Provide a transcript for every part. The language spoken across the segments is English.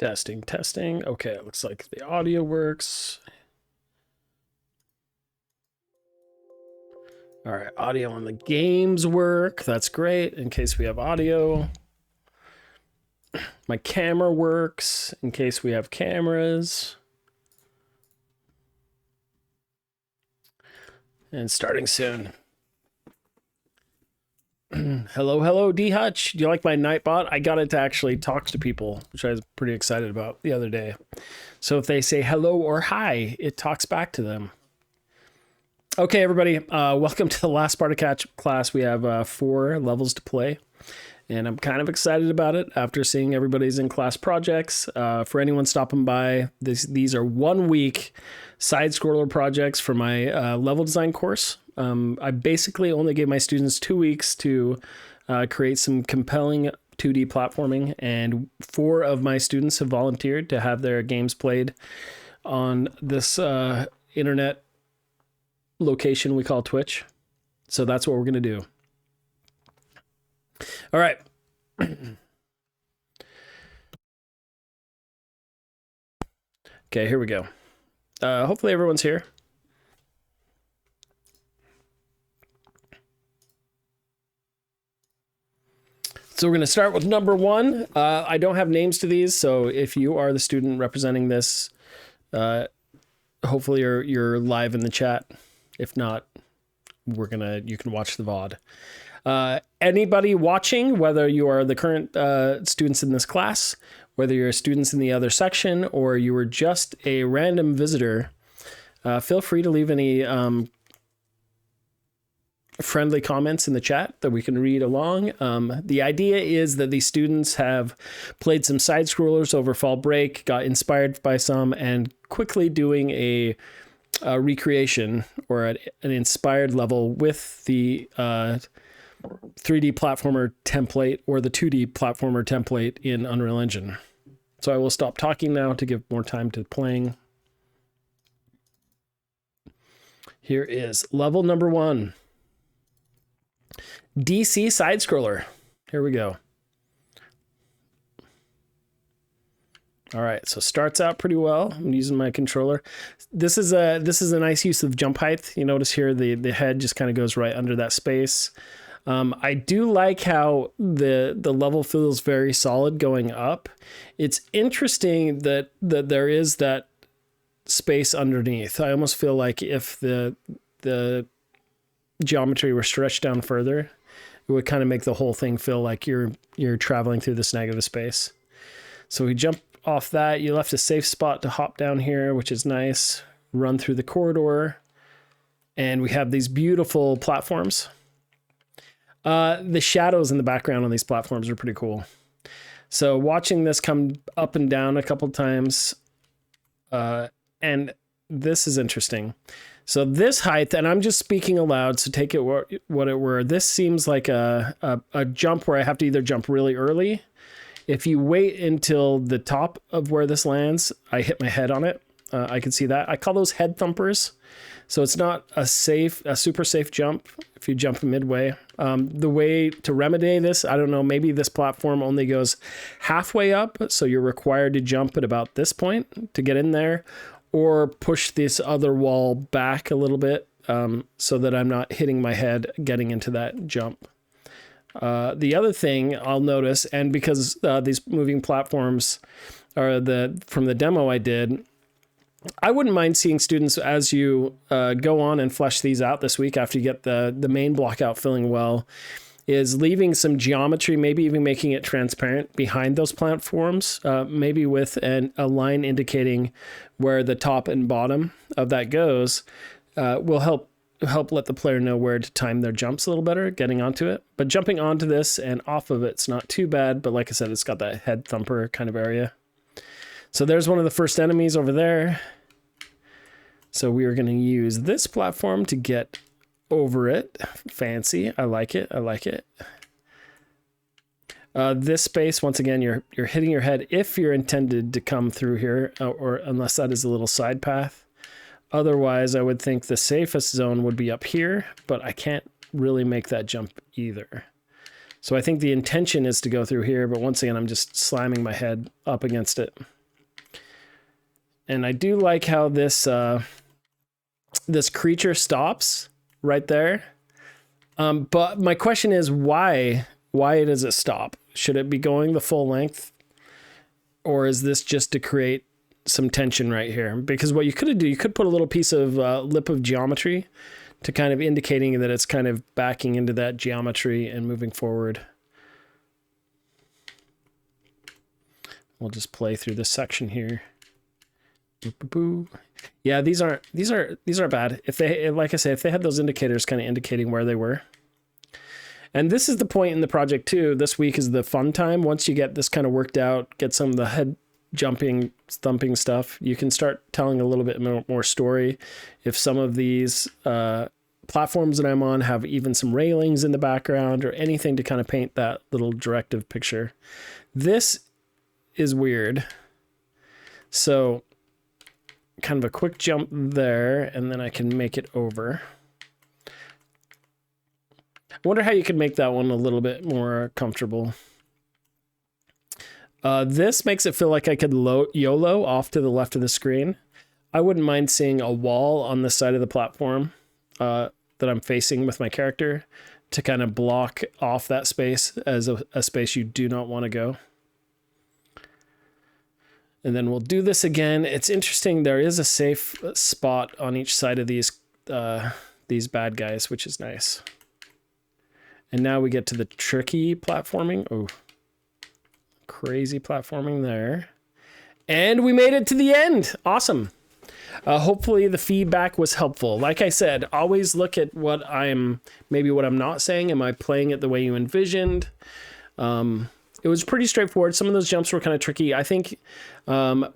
Testing, testing. Okay, it looks like the audio works. All right, audio on the games work. That's great, in case we have audio. My camera works, in case we have cameras. And starting soon. Hello, D Hutch. Do you like my Nightbot? I got it to actually talk to people, which I was pretty excited about the other day. So if they say hello or hi, it talks back to them. Okay, everybody, welcome to the last part of Catch class. We have 4 levels to play, and I'm kind of excited about it after seeing everybody's in-class projects. For anyone stopping by, these are 1-week Sidescroller projects for my level design course. I basically only gave my students 2 weeks to create some compelling 2D platforming, and 4 of my students have volunteered to have their games played on this internet location we call Twitch. So that's what we're going to do. All right. Okay, here we go. Hopefully everyone's here. So we're going to start with number 1. I don't have names to these, so if you are the student representing this, hopefully you're live in the chat. If not, you can watch the VOD. Anybody watching, whether you are the current students in this class, whether you're students in the other section, or you were just a random visitor, feel free to leave any friendly comments in the chat that we can read along. The idea is that these students have played some side scrollers over fall break, got inspired by some, and quickly doing a recreation or an inspired level with the 3D platformer template or the 2D platformer template in Unreal Engine. So I will stop talking now to give more time to playing. Here is level number 1. DC Sidescroller. Here we go. All right, so starts out pretty well. I'm using my controller. This is a nice use of jump height. You notice here the head just kind of goes right under that space. I do like how the level feels very solid going up. It's interesting that there is that space underneath. I almost feel like if the geometry were stretched down further, it would kind of make the whole thing feel like you're traveling through this negative space. So we jump off that. You left a safe spot to hop down here, which is nice. Run through the corridor, and we have these beautiful platforms. The shadows in the background on these platforms are pretty cool. So watching this come up and down a couple times, and this is interesting. So this height, and I'm just speaking aloud, so take it what it were. This seems like a jump where I have to either jump really early. If you wait until the top of where this lands, I hit my head on it. I can see that. I call those head thumpers. So it's not a super safe jump if you jump midway. The way to remedy this, I don't know, maybe this platform only goes halfway up, so you're required to jump at about this point to get in there, or push this other wall back a little bit so that I'm not hitting my head getting into that jump. The other thing I'll notice, and because these moving platforms are from the demo I did, I wouldn't mind seeing students as you go on and flesh these out this week after you get the main block out filling well, is leaving some geometry, maybe even making it transparent behind those platforms, maybe with a line indicating where the top and bottom of that goes, will help let the player know where to time their jumps a little better, getting onto it. But jumping onto this and off of it's not too bad, but like I said, it's got that head thumper kind of area. So there's one of the first enemies over there. So we are going to use this platform to get over it. Fancy. I like it. I like it. This space, once again, you're hitting your head if you're intended to come through here, or unless that is a little side path. Otherwise, I would think the safest zone would be up here, but I can't really make that jump either. So I think the intention is to go through here, but once again, I'm just slamming my head up against it. And I do like how this this creature stops right there. But my question is why? Why does it stop? Should it be going the full length? Or is this just to create some tension right here? Because what you could do, you could put a little piece of lip of geometry to kind of indicating that it's kind of backing into that geometry and moving forward. We'll just play through this section here. Yeah, these aren't bad. If they, like I say, if they had those indicators kind of indicating where they were. And this is the point in the project too. This week is the fun time. Once you get this kind of worked out, get some of the head jumping, thumping stuff, you can start telling a little bit more story. If some of these platforms that I'm on have even some railings in the background or anything to kind of paint that little directive picture. This is weird. So kind of a quick jump there, and then I can make it over. I wonder how you could make that one a little bit more comfortable. This makes it feel like I could YOLO off to the left of the screen. I wouldn't mind seeing a wall on the side of the platform that I'm facing with my character to kind of block off that space as a space you do not want to go. And then we'll do this again. It's interesting. There is a safe spot on each side of these bad guys, which is nice. And now we get to the tricky platforming. Oh, crazy platforming there. And we made it to the end. Awesome. Hopefully the feedback was helpful. Like I said, always look at what I'm not saying. Am I playing it the way you envisioned? It was pretty straightforward. Some of those jumps were kind of tricky. I think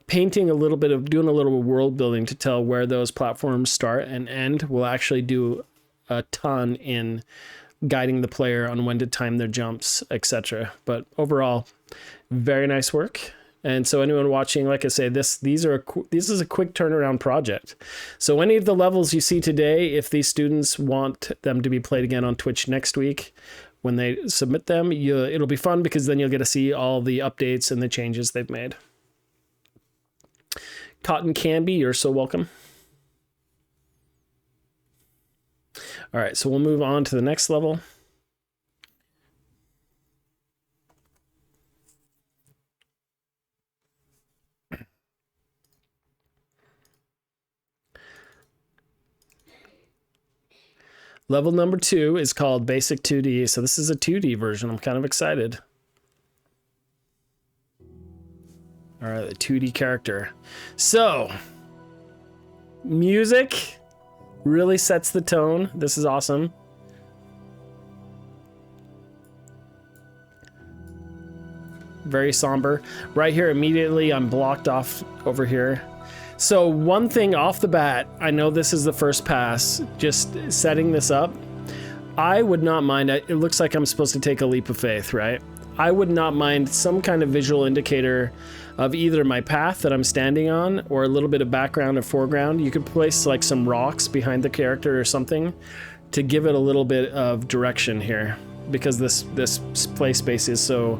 painting a little bit of, doing a little world building to tell where those platforms start and end will actually do a ton in guiding the player on when to time their jumps, etc. But overall, very nice work. And so anyone watching, like I say, this is a quick turnaround project. So any of the levels you see today, if these students want them to be played again on Twitch next week, when they submit them, it'll be fun because then you'll get to see all the updates and the changes they've made. Cotton Candy, you're so welcome. All right, so we'll move on to the next level. Level number 2 is called Basic 2D. So this is a 2D version. I'm kind of excited. All right, the 2D character. So, music really sets the tone. This is awesome. Very somber. Right here, immediately, I'm blocked off over here. So one thing off the bat, I know this is the first pass, just setting this up. I would not mind, it looks like I'm supposed to take a leap of faith, right? I would not mind some kind of visual indicator of either my path that I'm standing on or a little bit of background or foreground. You could place like some rocks behind the character or something to give it a little bit of direction here, because this play space is so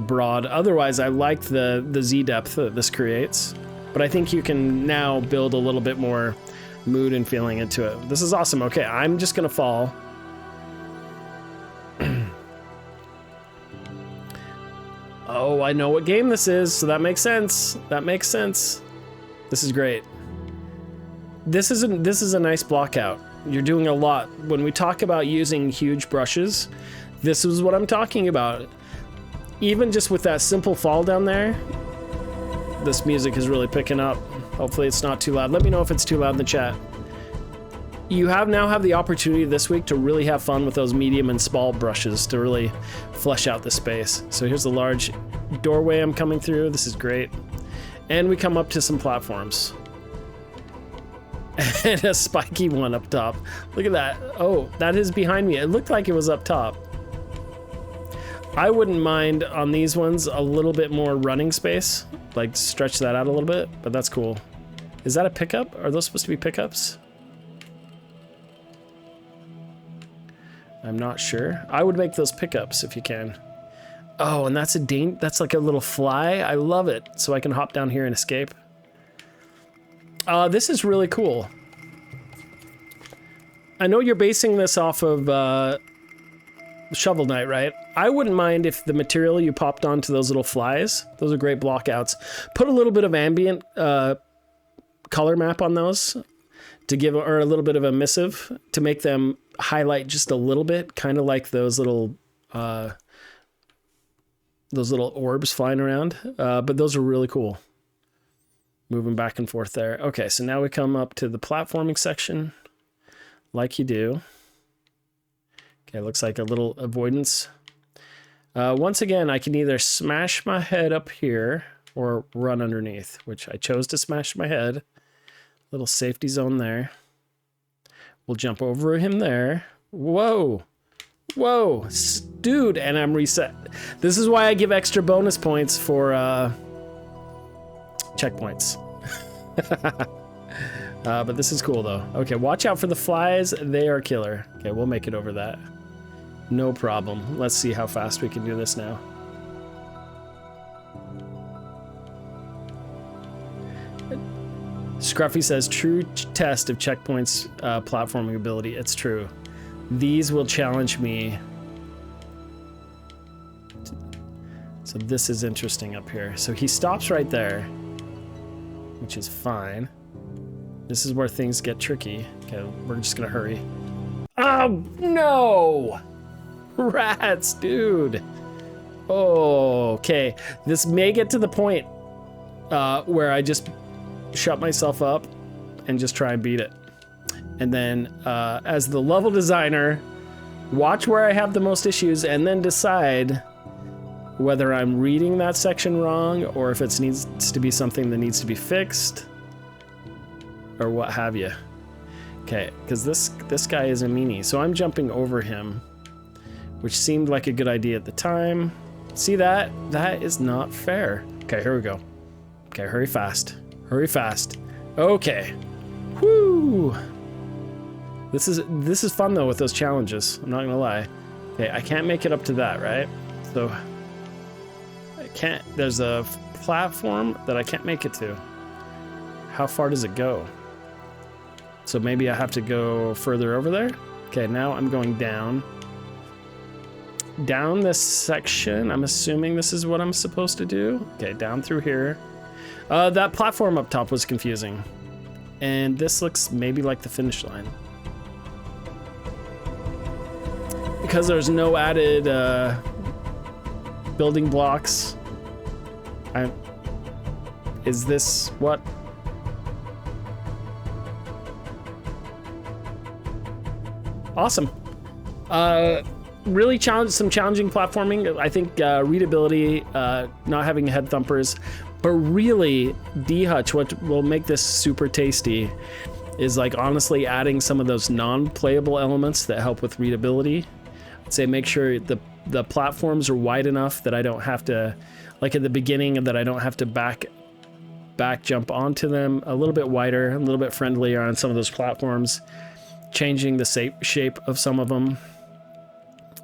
broad. Otherwise, I like the Z depth that this creates. But I think you can now build a little bit more mood and feeling into it. This is awesome. Okay, I'm just gonna fall. Oh, I know what game this is, so that makes sense. That makes sense. This is great. This is a nice block out. You're doing a lot. When we talk about using huge brushes, this is what I'm talking about. Even just with that simple fall down there, this music is really picking up. Hopefully it's not too loud. Let me know if it's too loud in the chat. You now have the opportunity this week to really have fun with those medium and small brushes to really flesh out the space. So here's the large doorway I'm coming through. This is great. And we come up to some platforms. And a spiky one up top. Look at that. Oh, that is behind me. It looked like it was up top. I wouldn't mind on these ones a little bit more running space, like stretch that out a little bit, but that's cool. Is that a pickup? Are those supposed to be pickups? I'm not sure. I would make those pickups if you can. Oh, and that's like a little fly. I love it. So I can hop down here and escape. This is really cool. I know you're basing this off of Shovel Knight, right? I wouldn't mind if the material you popped onto those little flies, those are great blockouts. Put a little bit of ambient color map on those to give, or a little bit of emissive to make them highlight just a little bit, kind of like those little orbs flying around. But those are really cool. Moving back and forth there. Okay, so now we come up to the platforming section. Like you do. Okay, looks like a little avoidance. Once again, I can either smash my head up here or run underneath, which I chose to smash my head. Little safety zone there. We'll jump over him there. Whoa. Whoa, dude, and I'm reset. This is why I give extra bonus points for checkpoints. But this is cool though. Okay, watch out for the flies. They are killer. Okay, we'll make it over that. No problem. Let's see how fast we can do this now. Scruffy says, true test of checkpoints platforming ability. It's true. These will challenge me. So this is interesting up here. So he stops right there, which is fine. This is where things get tricky. Okay, we're just gonna hurry. Oh, no! Rats, dude. Oh, okay. This may get to the point where I just shut myself up and just try and beat it. And then as the level designer, watch where I have the most issues and then decide whether I'm reading that section wrong or if it needs to be something that needs to be fixed or what have you. Okay, because this guy is a meanie, so I'm jumping over him, which seemed like a good idea at the time. See that? That is not fair. Okay, here we go. Okay, hurry fast. Hurry fast. Okay. Whoo! This is fun though with those challenges. I'm not gonna lie. Okay, I can't make it up to that, right? So I can't. There's a platform that I can't make it to. How far does it go? So maybe I have to go further over there. Okay, now I'm going down. Down this section. I'm assuming this is what I'm supposed to do. Okay, down through here. That platform up top was confusing. And this looks maybe like the finish line. Because there's no added building blocks. Is this what? Awesome. Really some challenging platforming. I think readability, not having head thumpers, but really D-Hutch, what will make this super tasty is like honestly adding some of those non-playable elements that help with readability. I'd say make sure the platforms are wide enough that I don't have to, like at the beginning, that I don't have to back jump onto them. A little bit wider, a little bit friendlier on some of those platforms. Changing the shape of some of them.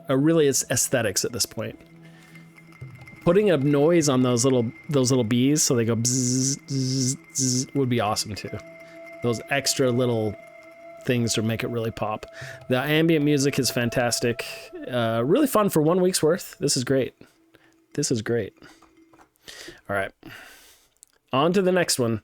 Really, it's aesthetics at this point. Putting a noise on those little bees so they go bzzz, bzzz, bzzz, would be awesome too. Those extra little things to make it really pop. The ambient music is fantastic. Really fun for 1 week's worth. This is great. This is great. All right. On to the next one.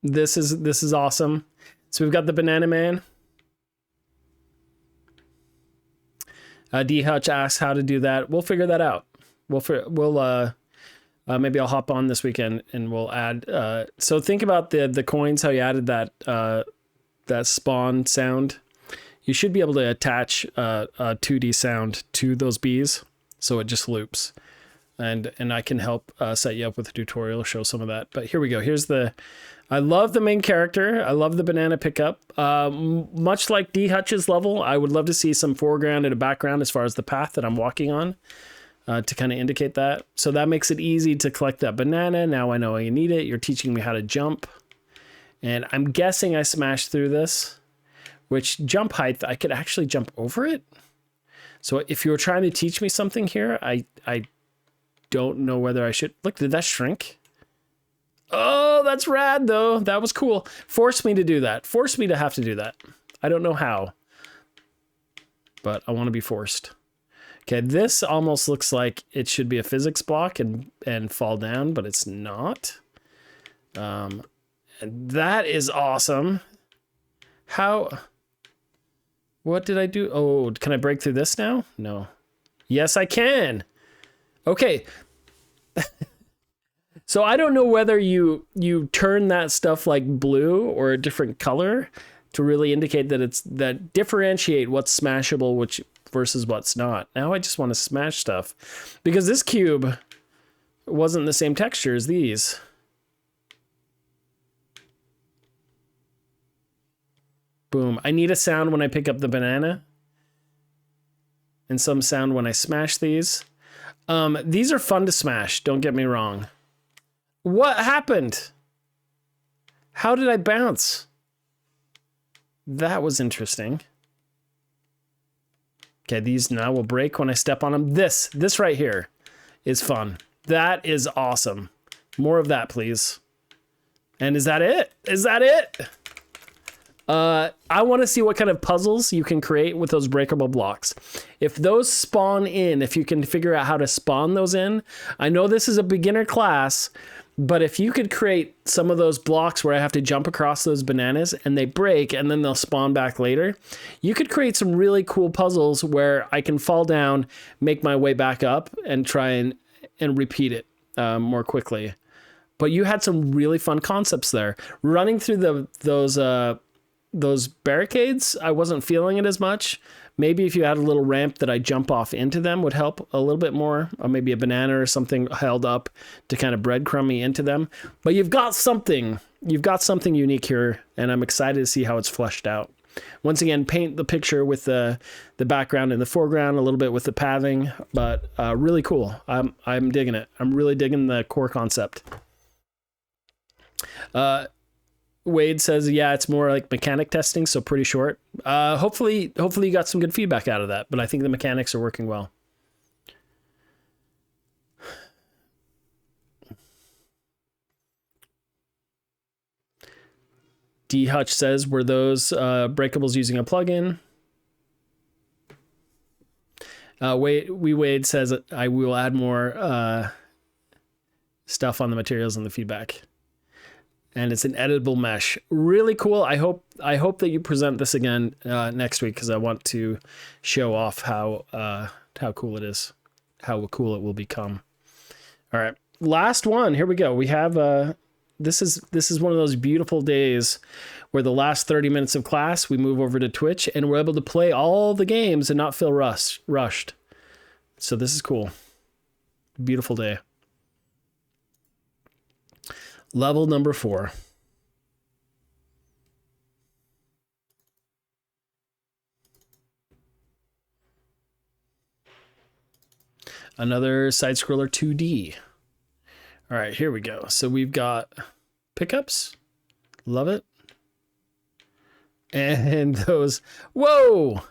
This is awesome. So we've got the Banana Man. D Hutch asks how to do that. We'll figure that out. We'll maybe I'll hop on this weekend and we'll add. So think about the coins. How you added that spawn sound. You should be able to attach a 2D sound to those bees, so it just loops. And I can help set you up with a tutorial, show some of that. But here we go. Here's the I love the main character. I love the banana pickup. Much like D Hutch's level, I would love to see some foreground and a background as far as the path that I'm walking on to kind of indicate that. So that makes it easy to collect that banana. Now I know I need it. You're teaching me how to jump. And I'm guessing I smashed through this, which jump height, I could actually jump over it. So if you were trying to teach me something here, I don't know whether I should. Look, did that shrink? Oh, that's rad, though. That was cool. Force me to do that. Force me to have to do that. I don't know how, but I want to be forced. Okay, this almost looks like it should be a physics block and fall down, but it's not. And that is awesome. How? What did I do? Oh, can I break through this now? No. Yes, I can. Okay. So I don't know whether you turn that stuff like blue or a different color to really indicate that differentiate what's smashable which versus what's not. Now I just want to smash stuff because this cube wasn't the same texture as these. Boom. I need a sound when I pick up the banana and some sound when I smash these. These are fun to smash. Don't get me wrong. What happened? How did I bounce? That was interesting. Okay, these now will break when I step on them. This right here is fun. That is awesome. More of that, please. And is that it? Is that it? I want to see what kind of puzzles you can create with those breakable blocks. If those spawn in, if you can figure out how to spawn those in, I know this is a beginner class, but if you could create some of those blocks where I have to jump across those bananas and they break and then they'll spawn back later, you could create some really cool puzzles where I can fall down, make my way back up and try and repeat it more quickly. But you had some really fun concepts there. Running through those barricades, I wasn't feeling it as much. Maybe if you had a little ramp that I jump off into them would help a little bit more, or maybe a banana or something held up to kind of breadcrumb me into them. But you've got something unique here, and I'm excited to see how it's fleshed out. Once again, paint the picture with the background in the foreground, a little bit with the pathing, but really cool. I'm digging it. I'm really digging the core concept. Wade says, yeah, it's more like mechanic testing, so pretty short. Hopefully you got some good feedback out of that, but I think the mechanics are working well. D Hutch says, were those breakables using a plugin? Wade says, I will add more stuff on the materials and the feedback. And it's an editable mesh. Really cool. I hope that you present this again next week because I want to show off how cool it is, how cool it will become. All right, last one. Here we go. We have this is one of those beautiful days where the last 30 minutes of class we move over to Twitch and we're able to play all the games and not feel rushed. So this is cool. Beautiful day. Level number 4. Another Sidescroller 2D. All right, here we go. So we've got pickups. Love it. And those, whoa.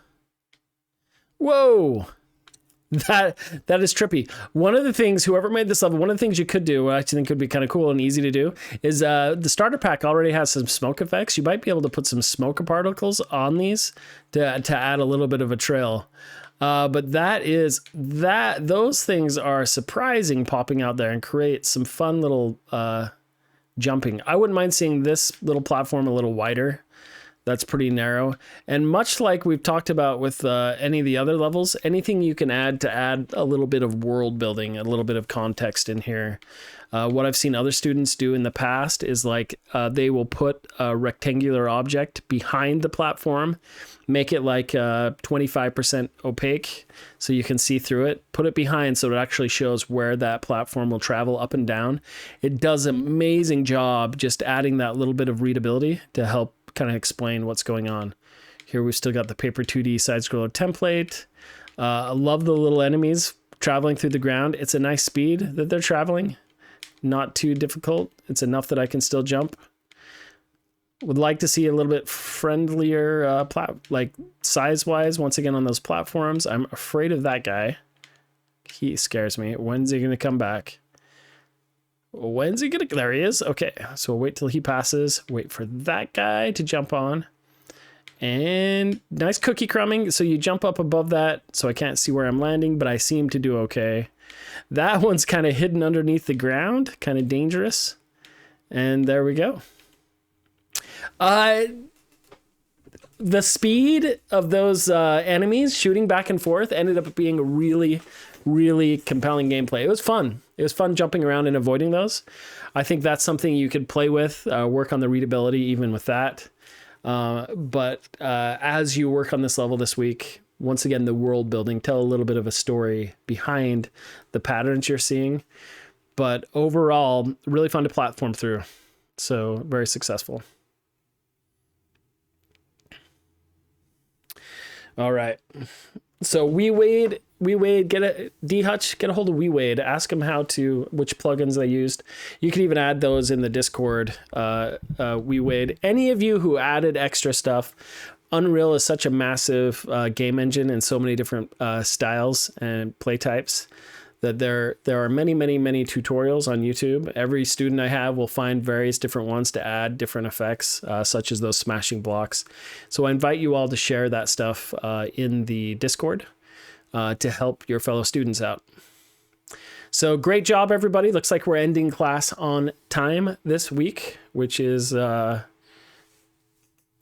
That is trippy. One of the things, whoever made this level, one of the things you could do, I actually think could be kind of cool and easy to do, is the starter pack already has some smoke effects. You might be able to put some smoke particles on these to add a little bit of a trail. But those things are surprising popping out there and create some fun little jumping. I wouldn't mind seeing this little platform a little wider. That's pretty narrow. And much like we've talked about with any of the other levels, anything you can add to add a little bit of world building, a little bit of context in here. What I've seen other students do in the past is like they will put a rectangular object behind the platform, make it like 25% opaque so you can see through it, put it behind so it actually shows where that platform will travel up and down. It does an amazing job just adding that little bit of readability to help kind of explain what's going on. Here we've still got the paper 2D side-scroller template. I love the little enemies traveling through the ground. It's a nice speed that they're traveling. Not too difficult. It's enough that I can still jump. Would like to see a little bit friendlier, like size-wise, once again on those platforms. I'm afraid of that guy. He scares me. When's he going to come back? When's he gonna? There he is. Okay, so we'll wait till he passes. Wait for that guy to jump on. And nice cookie crumbing. So you jump up above that, so I can't see where I'm landing, but I seem to do okay. That one's kind of hidden underneath the ground, kind of dangerous. And there we go. The speed of those enemies shooting back and forth ended up being a really, really compelling gameplay. It was fun. It was fun jumping around and avoiding those. I think that's something you could play with, work on the readability even with that. But as you work on this level this week, once again, the world building, tell a little bit of a story behind the patterns you're seeing. But overall, really fun to platform through. So very successful. All right. So WeWade, get a hold of WeWade, ask them which plugins they used. You can even add those in the Discord, WeWade. Any of you who added extra stuff, Unreal is such a massive game engine in so many different styles and play types that there are many, many, many tutorials on YouTube. Every student I have will find various different ones to add different effects, such as those smashing blocks. So I invite you all to share that stuff in the Discord to help your fellow students out. So great job, everybody. Looks like we're ending class on time this week, which is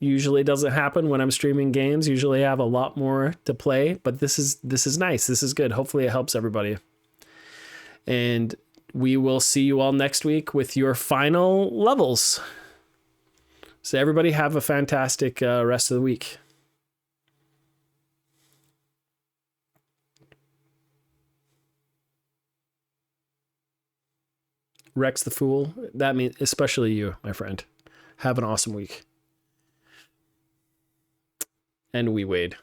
usually doesn't happen when I'm streaming games. Usually I have a lot more to play, but this is nice. This is good. Hopefully it helps everybody. And we will see you all next week with your final levels. So everybody have a fantastic rest of the week. Rex the Fool, that means especially you, my friend. Have an awesome week. And WeWade.